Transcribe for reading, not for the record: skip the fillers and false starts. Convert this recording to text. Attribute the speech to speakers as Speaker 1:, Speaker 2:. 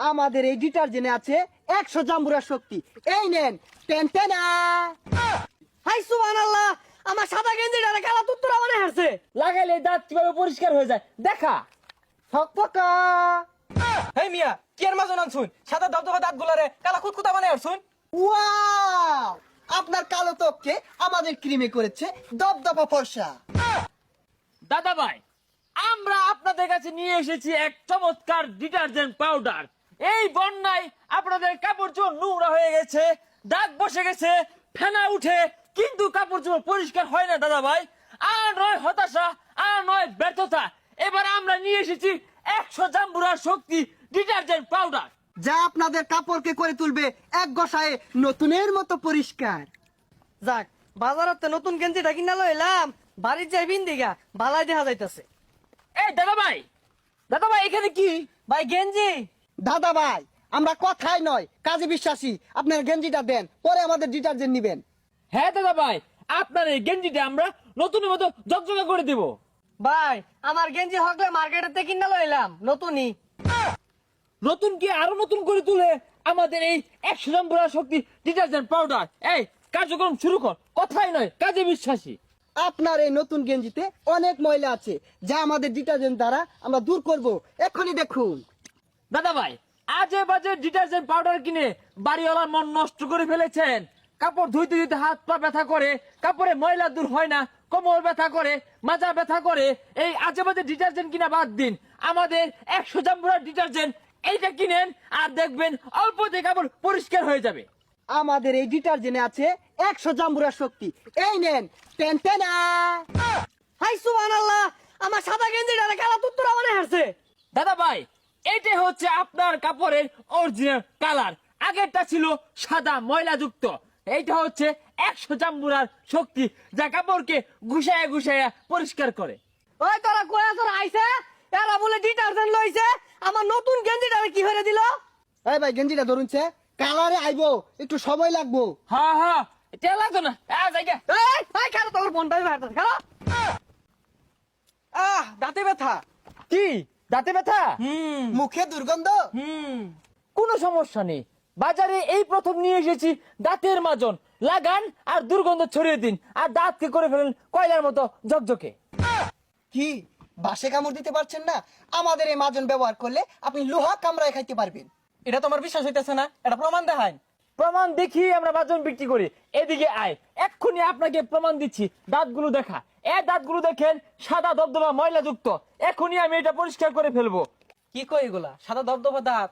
Speaker 1: আমাদের এই ডিটারজেন্টে আছে 100 জাম্বুরা শক্তি। এই নেন, টেনটেনা।
Speaker 2: হাই সুবহানাল্লাহ, আমার সাদা গেঞ্জিটা কালা তুত্তুরা মনে হারছে।
Speaker 3: লাগাইলে দাঁত কিভাবে পরিষ্কার হয়ে যায় দেখা।
Speaker 1: ফকফকা।
Speaker 4: হেই মিয়া কি এর মাজন আনছুন সাদা দবদবা দাঁত গুলারে কালা কুতকুতা বানাই আরছুন।
Speaker 1: ওয়াও! আপনার কালো ত্বককে আমাদের ক্রিমে করেছে দবদবা ফর্সা।
Speaker 3: দাদা ভাই, আমরা আপনাদের কাছে নিয়ে এসেছি এক চমৎকার ডিটারজেন্ট পাউডার। এই বন্যায় আপনাদের কাপড় চোপড় নোংরা হয়ে গেছে, দাগ বসে গেছে, ফেনা উঠে, কিন্তু কাপড় চোপড় পরিষ্কার হয় না দাদা ভাই। আর নয় হতাশা, আর নয় ব্যর্থতা, এবার আমরা নিয়ে এসেছি 100 জাম্বুরার শক্তি ডিটারজেন্ট পাউডার,
Speaker 1: যা আপনাদের কাপড়কে করে তুলবে এক গসায়ে নতুনের মতো পরিষ্কার।
Speaker 2: যাক, বাজারতে নতুন গেঞ্জিটা কিনা লইলাম, বাড়ির যাই বিন্দিগা ভালাই দেখা যাইতাছে।
Speaker 3: এই দাদা ভাই, দাদা ভাই এখানে কি?
Speaker 2: ভাই গেঞ্জি।
Speaker 1: দাদা ভাই, আমরা কথাই নয় কাজে বিশ্বাসী। আপনার গেঞ্জিটা দেন, পরে আমাদের ডিটারজেন্ট নিবেন।
Speaker 3: হ্যাঁ দাদা ভাই, আপনার এই গেঞ্জিটা আমরা নতুনের মতো ঝকঝকে করে দেব।
Speaker 2: ভাই আমার গেঞ্জি হকলে মার্কেটেতে কিনা লইলাম নতুনই।
Speaker 3: নতুন কি আরো নতুন করে তুলে আমাদের এই 100 জাম্বুরা শক্তি ডিটারজেন্ট পাউডার। এই কার্যক্রম শুরু কর, কথাই নয় কাজে বিশ্বাসী।
Speaker 1: আপনার এই নতুন গেঞ্জিতে অনেক ময়লা আছে, যা আমাদের ডিটারজেন্ট দ্বারা আমরা দূর করব। এক্ষুনি দেখুন।
Speaker 3: দাদা ভাই, আজে বাজে ডিটারজেন্ট পাউডার কিনে বাড়িওয়ালার মন নষ্ট করে ফেলেছেন। কাপড় ধুইতে ধুইতে হাত পা ব্যথা করে, কাপড়ে ময়লা দূর হয় না, কোমর ব্যথা করে, মাজা ব্যথা করে। এই আজে বাজে ডিটারজেন্ট কিনা বাদ দিন, আমাদের 100 জাম্বুরা ডিটারজেন্ট এইটা কিনেন, আর দেখবেন অল্পতে কাপড় পরিষ্কার হয়ে যাবে।
Speaker 1: আমাদের এই ডিটারজেন্টে আছে 100 জাম্বুরা শক্তি। এই নেন, টেনটেনা।
Speaker 2: হাই সুবহানাল্লাহ, আমার সাদা গেঞ্জিটা কালা তুত্তুরা মনে হারছে।
Speaker 3: দাদা ভাই, এটা হচ্ছে আপনার কাপড়ের অরিজিনাল কালার। আগেরটা ছিল সাদা ময়লাযুক্ত, এইটা হচ্ছে 100 জাম্বুরার শক্তি, যা কাপড়কে ঘুষায়া ঘুষায়া পরিষ্কার করে।
Speaker 2: ওই তোরা কয়া তোরা আইছে, এরা বলে ডিটারজেন্ট লইছে, আমার নতুন গেঞ্জিটা কি হয়ে দিল।
Speaker 1: এই ভাই, গেঞ্জিটা ধরুনছে, কালারে আইবো, একটু সময় লাগবো।
Speaker 3: হ্যাঁ হ্যাঁ, এটা লাগতো না। জায়গা
Speaker 2: এই কেন তোর বোনটাই মারতাস কেন?
Speaker 4: দাঁতে ব্যথা।
Speaker 3: কি দাঁতে ব্যথা?
Speaker 1: মুখে দুর্গন্ধ।
Speaker 3: কোনো সমস্যা নেই, বাজারে এই প্রথম নিয়ে এসেছি দাঁতের মাজন। লাগান আর দুর্গন্ধ ছড়িয়ে দিন, আর দাঁতকে করে ফেলেন কয়লার মতো ঝকঝকে।
Speaker 1: কি বাসে কামড় দিতে পারছেন না? আমাদের এই মাজন ব্যবহার করলে আপনি লোহা কামড়ায় খাইতে পারবেন।
Speaker 4: এটা তোমার বিশ্বাস হইতেছে না? এটা প্রমাণ দেখায়।
Speaker 3: প্রমাণ দেখি আমরা বাজন বিক্রি করি। এদিকে আয়, এক্ষুনি আপনাকে প্রমাণ দিচ্ছি। দাঁতগুলো দেখা, দাঁতগুলো দেখেন, সাদা দবদবা ময়লা যুক্ত। এখনই আমি এটা পরিষ্কার করে ফেলবো।
Speaker 4: কি কই এগুলা সাদা দবদবা দাঁত?